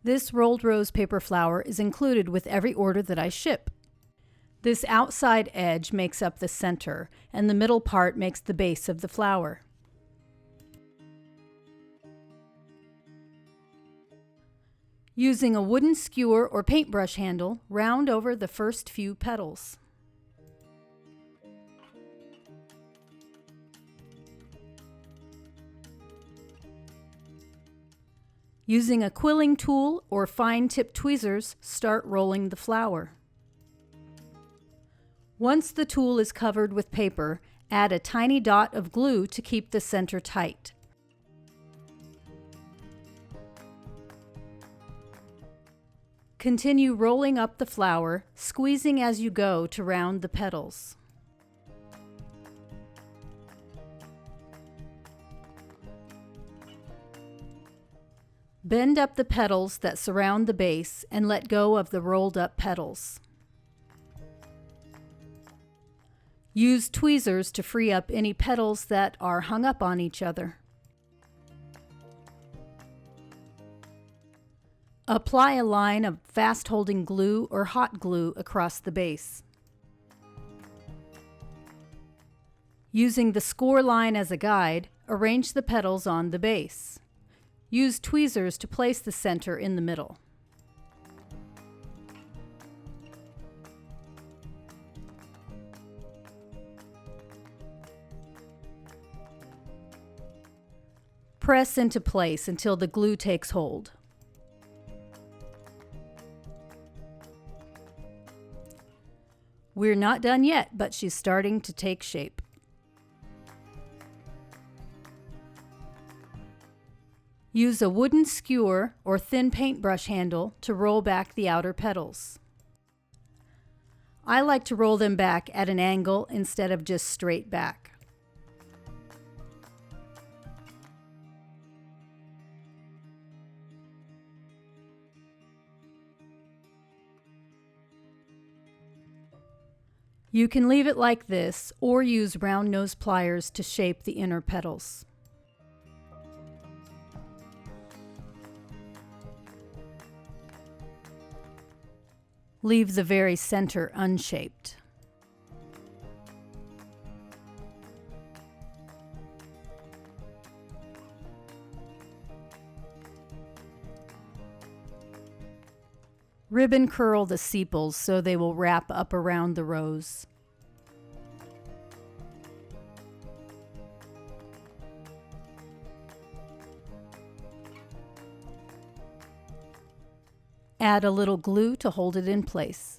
This rolled rose paper flower is included with every order that I ship. This outside edge makes up the center, and the middle part makes the base of the flower. Using a wooden skewer or paintbrush handle, round over the first few petals. Using a quilling tool or fine-tip tweezers, start rolling the flower. Once the tool is covered with paper, add a tiny dot of glue to keep the center tight. Continue rolling up the flower, squeezing as you go to round the petals. Bend up the petals that surround the base and let go of the rolled up petals. Use tweezers to free up any petals that are hung up on each other. Apply a line of fast-holding glue or hot glue across the base. Using the score line as a guide, arrange the petals on the base. Use tweezers to place the center in the middle. Press into place until the glue takes hold. We're not done yet, but she's starting to take shape. Use a wooden skewer or thin paintbrush handle to roll back the outer petals. I like to roll them back at an angle instead of just straight back. You can leave it like this or use round nose pliers to shape the inner petals. Leave the very center unshaped. Ribbon curl the sepals so they will wrap up around the rose. Add a little glue to hold it in place.